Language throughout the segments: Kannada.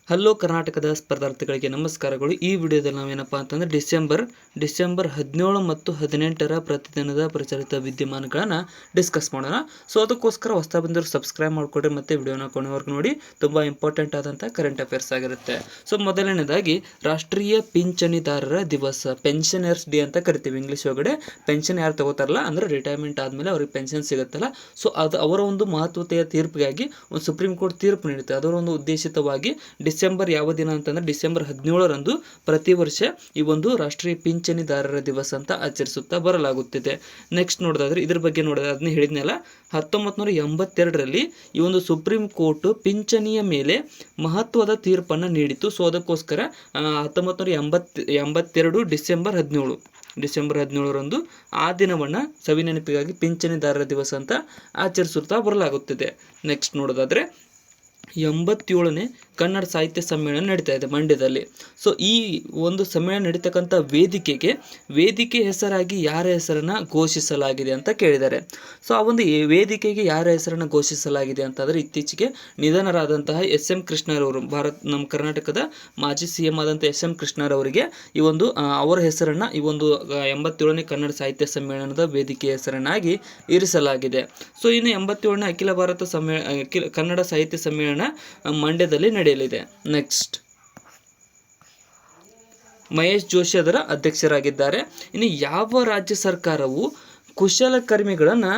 ಹಲೋ ಕರ್ನಾಟಕದ ಸ್ಪರ್ಧಾರ್ಥಿಗಳಿಗೆ ನಮಸ್ಕಾರಗಳು. ಈ ವಿಡಿಯೋದಲ್ಲಿ ನಾವೇನಪ್ಪ ಅಂತಂದರೆ ಡಿಸೆಂಬರ್ 17 ಮತ್ತು 18ರ ಪ್ರತಿದಿನದ ಪ್ರಚಲಿತ ವಿದ್ಯಮಾನಗಳನ್ನು ಡಿಸ್ಕಸ್ ಮಾಡೋಣ. ಸೊ ಅದಕ್ಕೋಸ್ಕರ ಹೊಸ ಬಂದರು ಸಬ್ಸ್ಕ್ರೈಬ್ ಮಾಡಿಕೊಡ್ರಿ ಮತ್ತು ವಿಡಿಯೋನ ಕೊನೆವರೆಗೂ ನೋಡಿ. ತುಂಬ ಇಂಪಾರ್ಟೆಂಟ್ ಆದಂಥ ಕರೆಂಟ್ ಅಫೇರ್ಸ್ ಆಗಿರುತ್ತೆ. ಸೊ ಮೊದಲನೇದಾಗಿ ರಾಷ್ಟ್ರೀಯ ಪಿಂಚಣಿದಾರರ ದಿವಸ, ಪೆನ್ಷನರ್ಸ್ ಡೇ ಅಂತ ಕರಿತೀವಿ ಇಂಗ್ಲೀಷ್ ಒಳಗಡೆ. ಪೆನ್ಷನ್ ಯಾರು ತಗೋತಾರಲ್ಲ ಅಂದರೆ ರಿಟೈರ್ಮೆಂಟ್ ಆದಮೇಲೆ ಅವ್ರಿಗೆ ಪೆನ್ಷನ್ ಸಿಗುತ್ತಲ್ಲ, ಸೊ ಅದು ಅವರ ಒಂದು ಮಹತ್ವತೆಯ ತೀರ್ಪಿಗಾಗಿ ಒಂದು ಸುಪ್ರೀಂ ಕೋರ್ಟ್ ತೀರ್ಪು ನೀಡುತ್ತೆ. ಅದರ ಒಂದು ಉದ್ದೇಶಿತವಾಗಿ ಡಿಸೆಂಬರ್ ಯಾವ ದಿನ ಅಂತಂದರೆ ಡಿಸೆಂಬರ್ 17ರಂದು ಪ್ರತಿ ವರ್ಷ ಈ ಒಂದು ರಾಷ್ಟ್ರೀಯ ಪಿಂಚಣಿದಾರರ ದಿವಸ ಅಂತ ಆಚರಿಸುತ್ತಾ ಬರಲಾಗುತ್ತಿದೆ. ನೆಕ್ಸ್ಟ್ ನೋಡೋದಾದ್ರೆ ಇದ್ರ ಬಗ್ಗೆ ನೋಡೋದು ಅದನ್ನ ಹೇಳಿದ್ನಲ್ಲ, 1982ರಲ್ಲಿ ಈ ಒಂದು ಸುಪ್ರೀಂ ಕೋರ್ಟ್ ಪಿಂಚಣಿಯ ಮೇಲೆ ಮಹತ್ವದ ತೀರ್ಪನ್ನು ನೀಡಿತು. ಸೊ ಅದಕ್ಕೋಸ್ಕರ 1982 ಡಿಸೆಂಬರ್ 17ರಂದು ಆ ದಿನವನ್ನು ಸವಿನೆನಪಿಗಾಗಿ ಪಿಂಚಣಿದಾರರ ದಿವಸ ಅಂತ ಆಚರಿಸುತ್ತಾ ಬರಲಾಗುತ್ತಿದೆ. ನೆಕ್ಸ್ಟ್ ನೋಡೋದಾದರೆ 87ನೇ ಕನ್ನಡ ಸಾಹಿತ್ಯ ಸಮ್ಮೇಳನ ನಡೀತಾ ಇದೆ ಮಂಡ್ಯದಲ್ಲಿ. ಸೊ ಈ ಒಂದು ಸಮ್ಮೇಳನ ನಡೀತಕ್ಕಂಥ ವೇದಿಕೆ ಹೆಸರಾಗಿ ಯಾರ ಹೆಸರನ್ನು ಘೋಷಿಸಲಾಗಿದೆ ಅಂತ ಕೇಳಿದ್ದಾರೆ. ಸೊ ಆ ಒಂದು ವೇದಿಕೆಗೆ ಯಾರ ಹೆಸರನ್ನು ಘೋಷಿಸಲಾಗಿದೆ ಅಂತಂದರೆ ಇತ್ತೀಚೆಗೆ ನಿಧನರಾದಂತಹ SM ಕೃಷ್ಣರವರು, ನಮ್ಮ ಕರ್ನಾಟಕದ ಮಾಜಿ CM ಆದಂಥ SM ಕೃಷ್ಣರವರಿಗೆ ಈ ಒಂದು ಅವರ ಹೆಸರನ್ನು ಈ ಒಂದು 87ನೇ ಕನ್ನಡ ಸಾಹಿತ್ಯ ಸಮ್ಮೇಳನದ ವೇದಿಕೆಯ ಹೆಸರನ್ನಾಗಿ ಇರಿಸಲಾಗಿದೆ. ಸೊ ಇನ್ನು 87ನೇ ಅಖಿಲ ಭಾರತ ಕನ್ನಡ ಸಾಹಿತ್ಯ ಸಮ್ಮೇಳನ ಮಂಡ್ಯದಲ್ಲಿ ನಡೆಯಲಿದೆ. ನೆಕ್ಸ್ಟ್ ಮಹೇಶ್ ಜೋಶಿ ಅದರ ಅಧ್ಯಕ್ಷರಾಗಿದ್ದಾರೆ. ಇನ್ನು ಯಾವ ರಾಜ್ಯ ಸರ್ಕಾರವು ಕುಶಲಕರ್ಮಿಗಳನ್ನು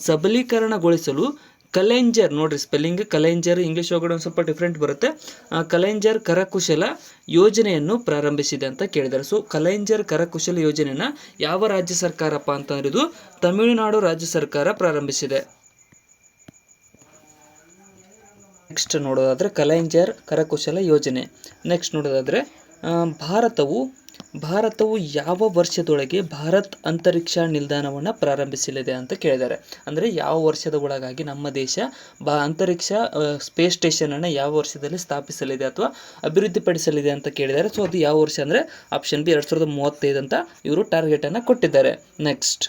ಸಬಲೀಕರಣಗೊಳಿಸಲು ಕಲೆಂಜರ್, ನೋಡ್ರಿ ಸ್ಪೆಲ್ಲಿಂಗ್ ಕಲೆಂಜರ್ ಇಂಗ್ಲೀಷ್ ಒಳಗಡೆ ಒಂದು ಸ್ವಲ್ಪ ಡಿಫ್ರೆಂಟ್ ಬರುತ್ತೆ, ಕಲೆಂಜರ್ ಕರಕುಶಲ ಯೋಜನೆಯನ್ನು ಪ್ರಾರಂಭಿಸಿದೆ ಅಂತ ಕೇಳಿದ್ದಾರೆ. ಸೊ ಕಲೆಂಜರ್ ಕರಕುಶಲ ಯೋಜನೆಯನ್ನು ಯಾವ ರಾಜ್ಯ ಸರ್ಕಾರಪ್ಪ ಅಂತಂದ್ರೆ ಇದು ತಮಿಳುನಾಡು ರಾಜ್ಯ ಸರ್ಕಾರ ಪ್ರಾರಂಭಿಸಿದೆ. ನೆಕ್ಸ್ಟ್ ನೋಡೋದಾದರೆ ಕಲೆಂಜರ್ ಕರಕುಶಲ ಯೋಜನೆ. ನೆಕ್ಸ್ಟ್ ನೋಡೋದಾದರೆ ಭಾರತವು ಯಾವ ವರ್ಷದೊಳಗೆ ಭಾರತ್ ಅಂತರಿಕ್ಷ ನಿಲ್ದಾಣವನ್ನು ಪ್ರಾರಂಭಿಸಲಿದೆ ಅಂತ ಕೇಳಿದ್ದಾರೆ. ಅಂದರೆ ಯಾವ ವರ್ಷದ ಒಳಗಾಗಿ ನಮ್ಮ ದೇಶ ಅಂತರಿಕ್ಷ ಸ್ಪೇಸ್ ಸ್ಟೇಷನನ್ನು ಯಾವ ವರ್ಷದಲ್ಲಿ ಸ್ಥಾಪಿಸಲಿದೆ ಅಥವಾ ಅಭಿವೃದ್ಧಿಪಡಿಸಲಿದೆ ಅಂತ ಕೇಳಿದ್ದಾರೆ. ಸೊ ಅದು ಯಾವ ವರ್ಷ ಅಂದರೆ ಆಪ್ಷನ್ ಬಿ 2035 ಅಂತ ಇವರು ಟಾರ್ಗೆಟನ್ನು ಕೊಟ್ಟಿದ್ದಾರೆ. ನೆಕ್ಸ್ಟ್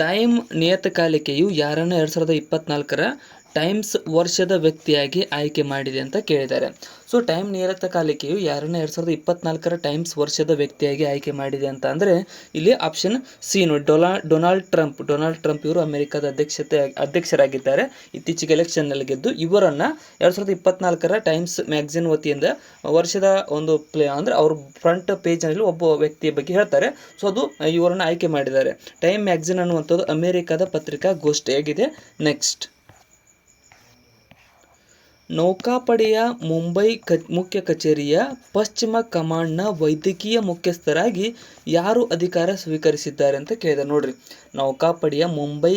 ಟೈಮ್ ನಿಯತಕಾಲಿಕೆಯು ಯಾರನ್ನು 2024ರ ಟೈಮ್ಸ್ ವರ್ಷದ ವ್ಯಕ್ತಿಯಾಗಿ ಆಯ್ಕೆ ಮಾಡಿದೆ ಅಂತ ಕೇಳಿದ್ದಾರೆ. ಸೊ ಟೈಮ್ ನಿಯತಕಾಲಿಕೆಯು ಯಾರನ್ನು 2024ರ ಟೈಮ್ಸ್ ವರ್ಷದ ವ್ಯಕ್ತಿಯಾಗಿ ಆಯ್ಕೆ ಮಾಡಿದೆ ಅಂತ ಅಂದರೆ ಇಲ್ಲಿ ಆಪ್ಷನ್ ಸಿ ನೋಡಿ, ಡೊನಾಲ್ಡ್ ಟ್ರಂಪ್ ಇವರು ಅಮೆರಿಕದ ಅಧ್ಯಕ್ಷರಾಗಿದ್ದಾರೆ. ಇತ್ತೀಚೆಗೆ ಎಲೆಕ್ಷನ್ನಲ್ಲಿ ಗೆದ್ದು ಇವರನ್ನು 2024ರ ಟೈಮ್ಸ್ ಮ್ಯಾಗಝಿನ್ ವತಿಯಿಂದ ವರ್ಷದ ಒಂದು ಅಂದರೆ ಅವ್ರ ಫ್ರಂಟ್ ಪೇಜ್ನಲ್ಲಿ ಒಬ್ಬ ವ್ಯಕ್ತಿಯ ಬಗ್ಗೆ ಹೇಳ್ತಾರೆ. ಸೊ ಅದು ಇವರನ್ನು ಆಯ್ಕೆ ಮಾಡಿದ್ದಾರೆ. ಟೈಮ್ ಮ್ಯಾಗಝಿನ್ ಅನ್ನುವಂಥದ್ದು ಅಮೆರಿಕದ ಪತ್ರಿಕಾಗೋಷ್ಠಿಯಾಗಿದೆ. ನೆಕ್ಸ್ಟ್ ನೌಕಾಪಡೆಯ ಮುಂಬೈ ಮುಖ್ಯ ಕಚೇರಿಯ ಪಶ್ಚಿಮ ಕಮಾಂಡ್ನ ವೈದ್ಯಕೀಯ ಮುಖ್ಯಸ್ಥರಾಗಿ ಯಾರು ಅಧಿಕಾರ ಸ್ವೀಕರಿಸಿದ್ದಾರೆ ಅಂತ ಕೇಳಿದ್ದಾರೆ. ನೋಡ್ರಿ, ನೌಕಾಪಡೆಯ ಮುಂಬೈ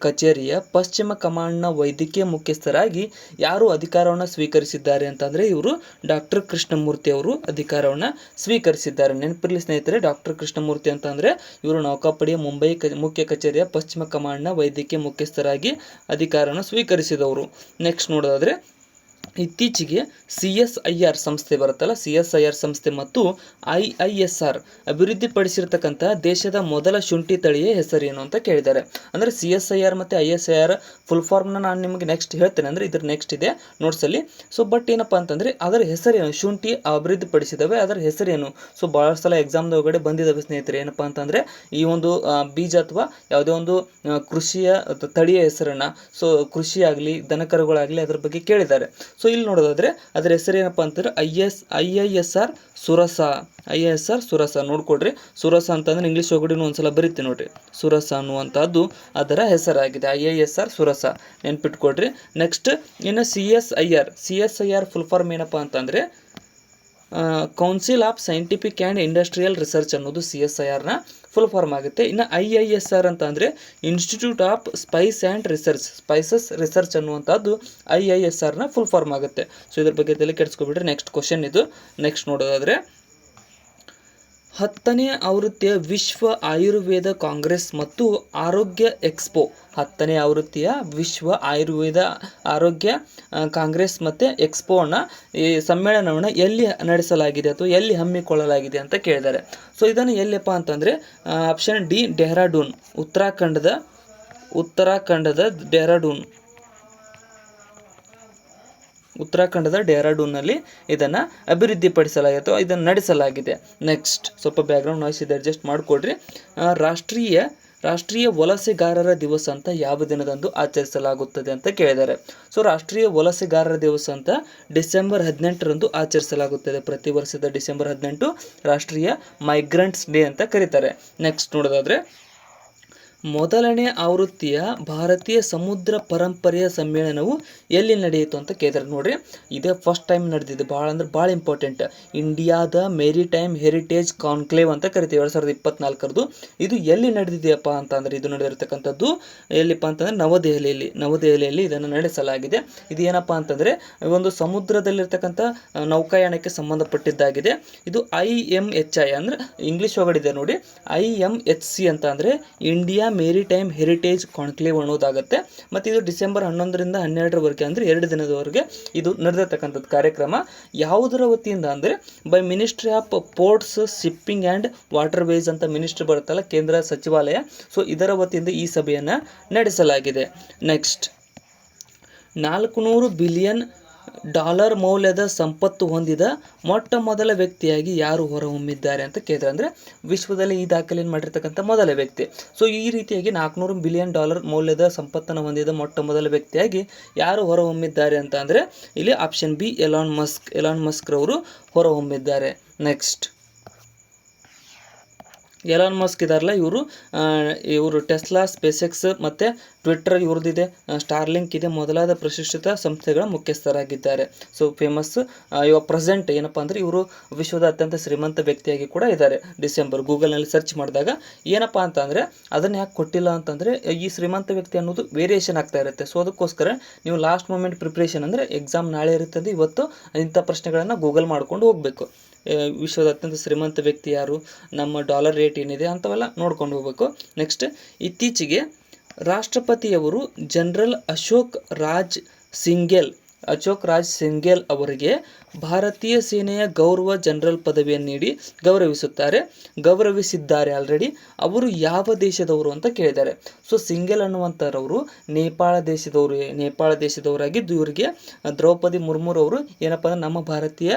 ಕಚೇರಿಯ ಪಶ್ಚಿಮ ಕಮಾಂಡ್ನ ವೈದ್ಯಕೀಯ ಮುಖ್ಯಸ್ಥರಾಗಿ ಯಾರು ಅಧಿಕಾರವನ್ನು ಸ್ವೀಕರಿಸಿದ್ದಾರೆ ಅಂತಂದರೆ ಇವರು ಡಾಕ್ಟರ್ ಕೃಷ್ಣಮೂರ್ತಿ ಅವರು ಅಧಿಕಾರವನ್ನು ಸ್ವೀಕರಿಸಿದ್ದಾರೆ. ನೆನಪಿರಲಿ ಸ್ನೇಹಿತರೆ, ಡಾಕ್ಟರ್ ಕೃಷ್ಣಮೂರ್ತಿ ಅಂತಂದರೆ ಇವರು ನೌಕಾಪಡೆಯ ಮುಂಬೈ ಮುಖ್ಯ ಕಚೇರಿಯ ಪಶ್ಚಿಮ ಕಮಾಂಡ್ನ ವೈದ್ಯಕೀಯ ಮುಖ್ಯಸ್ಥರಾಗಿ ಅಧಿಕಾರವನ್ನು ಸ್ವೀಕರಿಸಿದವರು. ನೆಕ್ಸ್ಟ್ ನೋಡೋದಾದರೆ ಇತ್ತೀಚೆಗೆ CSIR ಸಂಸ್ಥೆ ಬರುತ್ತಲ್ಲ, CSIR ಸಂಸ್ಥೆ ಮತ್ತು IISR ಅಭಿವೃದ್ಧಿಪಡಿಸಿರ್ತಕ್ಕಂಥ ದೇಶದ ಮೊದಲ ಶುಂಠಿ ತಳಿಯ ಹೆಸರೇನು ಅಂತ ಕೇಳಿದ್ದಾರೆ. ಅಂದರೆ CSIR ಮತ್ತು ISIR ಫುಲ್ ಫಾರ್ಮ್ನ ನಾನು ನಿಮಗೆ ನೆಕ್ಸ್ಟ್ ಹೇಳ್ತೇನೆ, ಅಂದರೆ ಇದ್ರ ನೆಕ್ಸ್ಟ್ ಇದೆ ನೋಟ್ಸಲ್ಲಿ. ಸೊ ಬಟ್ ಏನಪ್ಪ ಅಂತಂದರೆ ಅದರ ಹೆಸರೇನು, ಶುಂಠಿ ಅಭಿವೃದ್ಧಿಪಡಿಸಿದವೆ, ಅದರ ಹೆಸರೇನು? ಸೊ ಭಾಳ ಸಲ ಎಕ್ಸಾಮ್ದ ಒಳಗಡೆ ಬಂದಿದ್ದಾವೆ ಸ್ನೇಹಿತರೆ. ಏನಪ್ಪ ಅಂತಂದರೆ ಈ ಒಂದು ಬೀಜ ಅಥವಾ ಯಾವುದೇ ಒಂದು ಕೃಷಿಯ ತಳಿಯ ಹೆಸರನ್ನು, ಸೊ ಕೃಷಿ ಆಗಲಿ ದನಕರುಗಳಾಗಲಿ ಅದರ ಬಗ್ಗೆ ಕೇಳಿದ್ದಾರೆ. ಸೊ ಇಲ್ಲಿ ನೋಡೋದಾದರೆ ಅದರ ಹೆಸರೇನಪ್ಪ ಅಂತಂದರೆ IISR ಸುರಸ ನೋಡ್ಕೊಡ್ರಿ. ಸುರಸ ಅಂತಂದ್ರೆ ಇಂಗ್ಲೀಷ್ ಒಳಗಡೆ ಒಂದ್ಸಲ ಬರೀತೀನಿ ನೋಡ್ರಿ, ಸುರಸ ಅನ್ನುವಂಥದ್ದು ಅದರ ಹೆಸರಾಗಿದೆ, IISR ಸುರಸ, ನೆನ್ಪಿಟ್ಕೊಡ್ರಿ. ನೆಕ್ಸ್ಟ್ ಇನ್ನು CSIR ಫುಲ್ ಫಾರ್ಮ್ ಏನಪ್ಪ ಅಂತಂದರೆ council of scientific and industrial research ಅನ್ನೋದು CSIRನ ಫುಲ್ ಫಾರ್ಮ್ ಆಗುತ್ತೆ. ಇನ್ನು IISR ಅಂತ ಅಂದರೆ ಇನ್ಸ್ಟಿಟ್ಯೂಟ್ ಆಫ್ ಸ್ಪೈಸಸ್ ರಿಸರ್ಚ್ ಅನ್ನುವಂಥದ್ದು IISRನ ಫುಲ್ ಫಾರ್ಮ್ ಆಗುತ್ತೆ. ಸೊ ಇದ್ರ ಬಗ್ಗೆ ತಲೆ ಕೆಡಿಸ್ಕೊಬಿಟ್ರೆ ನೆಕ್ಸ್ಟ್ ಕ್ವಶನ್ ಇದು. ನೆಕ್ಸ್ಟ್ ನೋಡೋದಾದರೆ 10ನೇ ಆವೃತ್ತಿಯ ವಿಶ್ವ ಆಯುರ್ವೇದ ಕಾಂಗ್ರೆಸ್ ಮತ್ತು ಆರೋಗ್ಯ ಎಕ್ಸ್ಪೋ, 10ನೇ ಆವೃತ್ತಿಯ ವಿಶ್ವ ಆಯುರ್ವೇದ ಆರೋಗ್ಯ ಕಾಂಗ್ರೆಸ್ ಮತ್ತು ಎಕ್ಸ್ಪೋನ ಈ ಸಮ್ಮೇಳನವನ್ನು ಎಲ್ಲಿ ನಡೆಸಲಾಗಿದೆ ಅಥವಾ ಎಲ್ಲಿ ಹಮ್ಮಿಕೊಳ್ಳಲಾಗಿದೆ ಅಂತ ಕೇಳಿದ್ದಾರೆ. ಸೊ ಇದನ್ನು ಎಲ್ಲಿಯಪ್ಪ ಅಂತಂದರೆ ಆಪ್ಷನ್ ಡಿ ಡೆಹ್ರಾಡೂನ್, ಉತ್ತರಾಖಂಡದ ಡೆಹ್ರಾಡೂನ್. ಉತ್ತರಾಖಂಡದ ಡೆಹ್ರಾಡೂನ್ನಲ್ಲಿ ಇದನ್ನು ಅಭಿವೃದ್ಧಿಪಡಿಸಲಾಗಿದೆ ಅಥವಾ ಇದನ್ನು ನಡೆಸಲಾಗಿದೆ. ನೆಕ್ಸ್ಟ್ ಸ್ವಲ್ಪ ಬ್ಯಾಕ್ಗ್ರೌಂಡ್ ನಾಯ್ಸ್ ಇದೆ, ಅಡ್ಜಸ್ಟ್ ಮಾಡಿಕೊಡ್ರಿ. ರಾಷ್ಟ್ರೀಯ ವಲಸೆಗಾರರ ದಿವಸ ಅಂತ ಯಾವ ದಿನದಂದು ಆಚರಿಸಲಾಗುತ್ತದೆ ಅಂತ ಕೇಳಿದ್ದಾರೆ. ಸೊ ರಾಷ್ಟ್ರೀಯ ವಲಸೆಗಾರರ ದಿವಸ ಅಂತ ಡಿಸೆಂಬರ್ 18ರಂದು ಆಚರಿಸಲಾಗುತ್ತದೆ. ಪ್ರತಿ ವರ್ಷದ ಡಿಸೆಂಬರ್ 18 ರಾಷ್ಟ್ರೀಯ ಮೈಗ್ರೆಂಟ್ಸ್ ಡೇ ಅಂತ ಕರೀತಾರೆ. ನೆಕ್ಸ್ಟ್ ನೋಡೋದಾದರೆ, ಮೊದಲನೇ ಆವೃತ್ತಿಯ ಭಾರತೀಯ ಸಮುದ್ರ ಪರಂಪರೆಯ ಸಮ್ಮೇಳನವು ಎಲ್ಲಿ ನಡೆಯಿತು ಅಂತ ಕೇಳಿದ್ರೆ ನೋಡ್ರಿ, ಇದೇ ಫಸ್ಟ್ ಟೈಮ್ ನಡೆದಿದೆ. ಭಾಳ ಇಂಪಾರ್ಟೆಂಟ್. ಇಂಡಿಯಾದ ಮೆರಿಟೈಮ್ ಹೆರಿಟೇಜ್ ಕಾನ್ಕ್ಲೇವ್ ಅಂತ ಕರಿತೀವಿ 2024. ಇದು ಎಲ್ಲಿ ನಡೆದಿದೆಯಪ್ಪ ಅಂತಂದರೆ, ಇದು ನಡೆದಿರ್ತಕ್ಕಂಥದ್ದು ಎಲ್ಲಿಪ್ಪ ಅಂತಂದರೆ ನವದೆಹಲಿಯಲ್ಲಿ ಇದನ್ನು ನಡೆಸಲಾಗಿದೆ. ಇದು ಏನಪ್ಪ ಅಂತಂದರೆ ಒಂದು ಸಮುದ್ರದಲ್ಲಿರ್ತಕ್ಕಂಥ ನೌಕಾಯಾನಕ್ಕೆ ಸಂಬಂಧಪಟ್ಟಿದ್ದಾಗಿದೆ. ಇದು IMHI ಅಂದರೆ ಇಂಗ್ಲೀಷ್ ಒಳಗಡೆ ನೋಡಿ, IMHC ಅಂತ ಅಂದರೆ ಇಂಡಿಯಾ ಮೆರಿಟೈಮ್ ಹೆರಿಟೇಜ್ ಕಾನ್ಕ್ಲೇವ್ ಅನ್ನೋದಾಗುತ್ತೆ. ಮತ್ತು ಇದು ಡಿಸೆಂಬರ್ 11ರಿಂದ 12ರವರೆಗೆ ಅಂದರೆ 2 ದಿನದವರೆಗೆ ಇದು ನಡೆದಿರ್ತಕ್ಕಂಥದ್ದು ಕಾರ್ಯಕ್ರಮ. ಯಾವುದರ ವತಿಯಿಂದ ಅಂದರೆ by ministry of ports, shipping and waterways ಅಂತ ಮಿನಿಸ್ಟ್ರಿ ಬರುತ್ತಲ್ಲ, ಕೇಂದ್ರ ಸಚಿವಾಲಯ. ಸೊ ಇದರ ವತಿಯಿಂದ ಈ ಸಭೆಯನ್ನು ನಡೆಸಲಾಗಿದೆ. ನೆಕ್ಸ್ಟ್, $400 ಬಿಲಿಯನ್ ಮೌಲ್ಯದ ಸಂಪತ್ತು ಹೊಂದಿದ ಮೊಟ್ಟ ಮೊದಲ ವ್ಯಕ್ತಿಯಾಗಿ ಯಾರು ಹೊರಹೊಮ್ಮಿದ್ದಾರೆ ಅಂತ ಕೇಳಿದ್ರೆ, ಅಂದರೆ ವಿಶ್ವದಲ್ಲಿ ಈ ದಾಖಲೆಯನ್ನು ಮಾಡಿರ್ತಕ್ಕಂಥ ಮೊದಲ ವ್ಯಕ್ತಿ. ಸೊ ಈ ರೀತಿಯಾಗಿ $400 ಬಿಲಿಯನ್ ಮೌಲ್ಯದ ಸಂಪತ್ತನ್ನು ಹೊಂದಿದ ಮೊಟ್ಟ ಮೊದಲ ವ್ಯಕ್ತಿಯಾಗಿ ಯಾರು ಹೊರಹೊಮ್ಮಿದ್ದಾರೆ ಅಂತ ಅಂದರೆ ಇಲ್ಲಿ ಆಪ್ಷನ್ ಬಿ, ಎಲಾನ್ ಮಸ್ಕ್ ರವರು ಹೊರಹೊಮ್ಮಿದ್ದಾರೆ. ನೆಕ್ಸ್ಟ್, ಎಲಾನ್ ಮಸ್ಕ್ ಇದಾರಲ್ಲ, ಇವರು ಟೆಸ್ಲಾ, ಸ್ಪೇಸ್ಎಕ್ಸ್ ಮತ್ತು ಟ್ವಿಟ್ಟರ್ ಇವ್ರದ್ದಿದೆ, ಸ್ಟಾರ್ಲಿಂಕ್ ಇದೆ, ಮೊದಲಾದ ಪ್ರತಿಷ್ಠಿತ ಸಂಸ್ಥೆಗಳ ಮುಖ್ಯಸ್ಥರಾಗಿದ್ದಾರೆ. ಸೊ ಫೇಮಸ್ ಇವಾಗ ಪ್ರೆಸೆಂಟ್ ಏನಪ್ಪ ಅಂದರೆ ಇವರು ವಿಶ್ವದ ಅತ್ಯಂತ ಶ್ರೀಮಂತ ವ್ಯಕ್ತಿಯಾಗಿ ಕೂಡ ಇದ್ದಾರೆ. ಗೂಗಲ್ನಲ್ಲಿ ಸರ್ಚ್ ಮಾಡಿದಾಗ ಏನಪ್ಪ ಅಂತ ಅಂದರೆ ಅದನ್ನು ಯಾಕೆ ಕೊಟ್ಟಿಲ್ಲ ಅಂತಂದರೆ ಈ ಶ್ರೀಮಂತ ವ್ಯಕ್ತಿ ಅನ್ನೋದು ವೇರಿಯೇಷನ್ ಆಗ್ತಾ ಇರುತ್ತೆ. ಸೊ ಅದಕ್ಕೋಸ್ಕರ ನೀವು ಲಾಸ್ಟ್ ಮೂಮೆಂಟ್ ಪ್ರಿಪ್ರೇಷನ್ ಅಂದರೆ ಎಕ್ಸಾಮ್ ನಾಳೆ ಇರುತ್ತದೆ, ಇವತ್ತು ಇಂಥ ಪ್ರಶ್ನೆಗಳನ್ನು ಗೂಗಲ್ ಮಾಡ್ಕೊಂಡು ಹೋಗಬೇಕು. ವಿಶ್ವದ ಅತ್ಯಂತ ಶ್ರೀಮಂತ ವ್ಯಕ್ತಿ ಯಾರು, ನಮ್ಮ ಡಾಲರ್ ರೇಟ್ ಏನಿದೆ ಅಂಥವೆಲ್ಲ ನೋಡ್ಕೊಂಡು ಹೋಗಬೇಕು. ನೆಕ್ಸ್ಟ್, ಇತ್ತೀಚೆಗೆ ರಾಷ್ಟ್ರಪತಿಯವರು ಜನರಲ್ ಅಶೋಕ್ ರಾಜ್ ಸಿಂಘೇಲ್ ಅವರಿಗೆ ಭಾರತೀಯ ಸೇನೆಯ ಗೌರವ ಜನರಲ್ ಪದವಿಯನ್ನು ನೀಡಿ ಗೌರವಿಸಿದ್ದಾರೆ ಆಲ್ರೆಡಿ. ಅವರು ಯಾವ ದೇಶದವರು ಅಂತ ಕೇಳಿದ್ದಾರೆ. ಸೊ ಸಿಂಘೇಲ್ ಅನ್ನುವಂಥವ್ರವರು ನೇಪಾಳ ದೇಶದವರಾಗಿದ್ದು ಇವರಿಗೆ ದ್ರೌಪದಿ ಮುರ್ಮುರವರು ಏನಪ್ಪ ಅಂದರೆ ನಮ್ಮ ಭಾರತೀಯ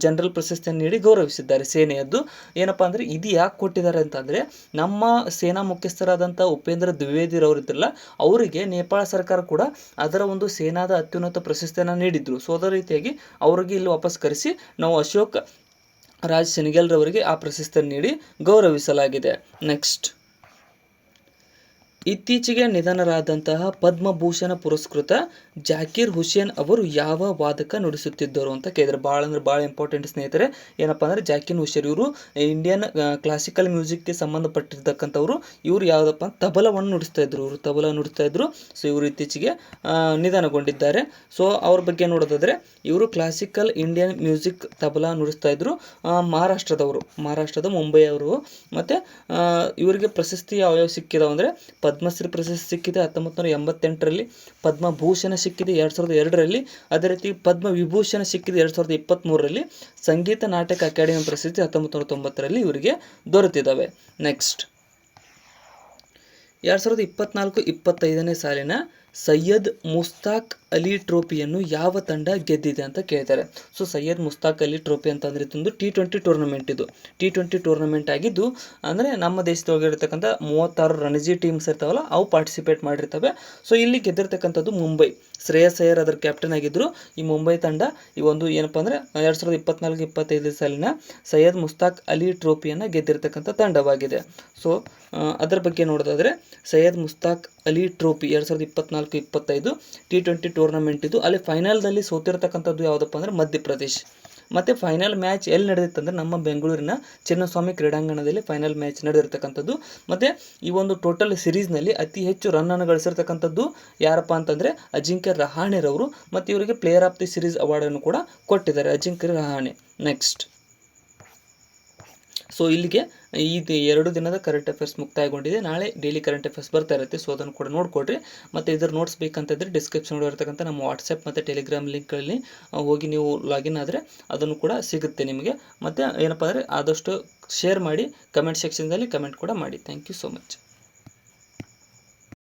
ಜನರಲ್ ಪ್ರಶಸ್ತಿಯನ್ನು ನೀಡಿ ಗೌರವಿಸಿದ್ದಾರೆ ಸೇನೆಯದ್ದು. ಏನಪ್ಪ ಅಂದರೆ ಇದು ಯಾಕೆ ಕೊಟ್ಟಿದ್ದಾರೆ ಅಂತಂದರೆ ನಮ್ಮ ಸೇನಾ ಮುಖ್ಯಸ್ಥರಾದಂಥ ಉಪೇಂದ್ರ ದ್ವಿವೇದಿರವರು ಇದ್ರಲ್ಲ, ಅವರಿಗೆ ನೇಪಾಳ ಸರ್ಕಾರ ಕೂಡ ಅದರ ಒಂದು ಸೇನಾದ ಅತ್ಯುನ್ನತ ಪ್ರಶಸ್ತಿಯನ್ನು ನೀಡಿದ್ರು. ಸೊ ಅದರ ರೀತಿಯಾಗಿ ಅವರಿಗೆ ಇಲ್ಲಿ ವಾಪಸ್ ಕರೆಸಿ ನಾವು ಅಶೋಕ್ ರಾಜ್ ಸಿಂಘೇಲ್ ರವರಿಗೆ ಆ ಪ್ರಶಸ್ತಿಯನ್ನು ನೀಡಿ ಗೌರವಿಸಲಾಗಿದೆ. ನೆಕ್ಸ್ಟ್, ಇತ್ತೀಚೆಗೆ ನಿಧನರಾದಂತಹ ಪದ್ಮಭೂಷಣ ಪುರಸ್ಕೃತ ಜಾಕೀರ್ ಹುಸೇನ್ ಅವರು ಯಾವ ವಾದಕ ನುಡಿಸುತ್ತಿದ್ದರು ಅಂತ ಕೇಳಿದರೆ, ಭಾಳ ಇಂಪಾರ್ಟೆಂಟ್ ಸ್ನೇಹಿತರೆ. ಏನಪ್ಪ ಅಂದರೆ ಜಾಕೀರ್ ಹುಸೇನ್ ಇವರು ಇಂಡಿಯನ್ ಕ್ಲಾಸಿಕಲ್ ಮ್ಯೂಸಿಕ್ಗೆ ಸಂಬಂಧಪಟ್ಟಿರ್ತಕ್ಕಂಥವ್ರು. ಇವರು ಯಾವುದಪ್ಪ ತಬಲವನ್ನು ನುಡಿಸ್ತಾ ಇದ್ರು. ಸೊ ಇವರು ಇತ್ತೀಚೆಗೆ ನಿಧನಗೊಂಡಿದ್ದಾರೆ. ಸೊ ಅವ್ರ ಬಗ್ಗೆ ನೋಡೋದಾದರೆ ಇವರು ಕ್ಲಾಸಿಕಲ್ ಇಂಡಿಯನ್ ಮ್ಯೂಸಿಕ್ ತಬಲಾ ನುಡಿಸ್ತಾ ಇದ್ರು. ಮಹಾರಾಷ್ಟ್ರದ ಮುಂಬೈ ಅವರು. ಮತ್ತು ಇವರಿಗೆ ಪ್ರಶಸ್ತಿ ಯಾವ್ಯಾವ ಸಿಕ್ಕಿದಾವೆ ಅಂದರೆ ಪದ್ಮಶ್ರೀ ಪ್ರಶಸ್ತಿ ಸಿಕ್ಕಿದೆ 1988ರಲ್ಲಿ, ಪದ್ಮಭೂಷಣ ಸಿಕ್ಕಿದೆ 2002ರಲ್ಲಿ, ಅದೇ ರೀತಿ ಪದ್ಮವಿಭೂಷಣ ಸಿಕ್ಕಿದೆ 2023ರಲ್ಲಿ, ಸಂಗೀತ ನಾಟಕ ಅಕಾಡೆಮಿ ಪ್ರಶಸ್ತಿ 1990ರಲ್ಲಿ ಇವರಿಗೆ ದೊರೆತಿದ್ದಾವೆ. ನೆಕ್ಸ್ಟ್, 2024-25ನೇ ಸಾಲಿನ ಸೈಯದ್ ಮುಸ್ತಾಕ್ ಅಲಿ ಟ್ರೋಫಿಯನ್ನು ಯಾವ ತಂಡ ಗೆದ್ದಿದೆ ಅಂತ ಕೇಳ್ತಾರೆ. ಸೊ ಸೈಯದ್ ಮುಸ್ತಾಕ್ ಅಲಿ ಟ್ರೋಫಿ ಅಂತಂದರೆ ಇದೊಂದು T20 ಟೂರ್ನಮೆಂಟ್. ಇದು T20 ಟೂರ್ನಮೆಂಟ್ ಆಗಿದ್ದು ಅಂದರೆ ನಮ್ಮ ದೇಶದೊಳಗಿರ್ತಕ್ಕಂಥ 36 ರಣಜಿ ಟೀಮ್ಸ್ ಇರ್ತಾವಲ್ಲ ಅವು ಪಾರ್ಟಿಸಿಪೇಟ್ ಮಾಡಿರ್ತವೆ. ಸೊ ಇಲ್ಲಿ ಗೆದ್ದಿರ್ತಕ್ಕಂಥದ್ದು ಮುಂಬೈ. ಶ್ರೇಯಸ್ ಅಯ್ಯರ್ ಅದರ ಕ್ಯಾಪ್ಟನ್ ಆಗಿದ್ದರು. ಈ ಮುಂಬೈ ತಂಡ ಈ ಒಂದು ಏನಪ್ಪ ಅಂದರೆ 2024-25 ಸಾಲಿನ ಸೈಯದ್ ಮುಸ್ತಾಕ್ ಅಲಿ ಟ್ರೋಫಿಯನ್ನು ಗೆದ್ದಿರ್ತಕ್ಕಂಥ ತಂಡವಾಗಿದೆ. ಸೊ ಅದರ ಬಗ್ಗೆ ನೋಡೋದಾದರೆ Syed Mushtaq Ali trophy 2024-25 T20 tournament ಇದು. ಅಲ್ಲಿ ಫೈನಲ್ದಲ್ಲಿ ಸೋತಿರ್ತಕ್ಕಂಥದ್ದು ಯಾವುದಪ್ಪ ಅಂದರೆ ಮಧ್ಯಪ್ರದೇಶ್. ಮತ್ತು ಫೈನಲ್ ಮ್ಯಾಚ್ ಎಲ್ಲಿ ನಡೆದಿತ್ತು ಅಂದರೆ ನಮ್ಮ ಬೆಂಗಳೂರಿನ ಚಿನ್ನಸ್ವಾಮಿ ಕ್ರೀಡಾಂಗಣದಲ್ಲಿ ಫೈನಲ್ ಮ್ಯಾಚ್ ನಡೆದಿರ್ತಕ್ಕಂಥದ್ದು. ಮತ್ತು ಈ ಒಂದು ಟೋಟಲ್ ಸಿರೀಸ್ನಲ್ಲಿ ಅತಿ ಹೆಚ್ಚು ರನ್ನನ್ನು ಗಳಿಸಿರ್ತಕ್ಕಂಥದ್ದು ಯಾರಪ್ಪ ಅಂತಂದರೆ ಅಜಿಂಕ್ಯ ರಹಾಣೆರವರು. ಮತ್ತು ಇವರಿಗೆ ಪ್ಲೇಯರ್ ಆಫ್ ದಿ ಸಿರೀಸ್ ಅವಾರ್ಡನ್ನು ಕೂಡ ಕೊಟ್ಟಿದ್ದಾರೆ, ಅಜಿಂಕ್ಯ ರಹಾಣೆ. ನೆಕ್ಸ್ಟ್, ಸೊ ಇಲ್ಲಿಗೆ ಈ 2 ದಿನದ ಕರೆಂಟ್ ಅಫೇರ್ಸ್ ಮುಕ್ತಾಯಗೊಂಡಿದೆ. ನಾಳೆ ಡೈಲಿ ಕರೆಂಟ್ ಅಫೇರ್ಸ್ ಬರ್ತಾ ಇರುತ್ತೆ. ಸೊ ಅದನ್ನು ಕೂಡ ನೋಡ್ಕೊಡ್ರಿ. ಮತ್ತು ಇದರ ನೋಟ್ಸ್ ಬೇಕಂತಿದ್ರೆ ಡಿಸ್ಕ್ರಿಪ್ಷನ್ ಇರತಕ್ಕಂಥ ನಮ್ಮ ವಾಟ್ಸಪ್ ಮತ್ತು ಟೆಲಿಗ್ರಾಮ್ ಲಿಂಕ್ಗಳಲ್ಲಿ ಹೋಗಿ ನೀವು ಲಾಗಿನ್ ಆದರೆ ಅದನ್ನು ಕೂಡ ಸಿಗುತ್ತೆ ನಿಮಗೆ. ಮತ್ತು ಏನಪ್ಪ ಅಂದರೆ ಆದಷ್ಟು ಶೇರ್ ಮಾಡಿ, ಕಮೆಂಟ್ ಸೆಕ್ಷನ್ದಲ್ಲಿ ಕಮೆಂಟ್ ಕೂಡ ಮಾಡಿ. Thank you so much.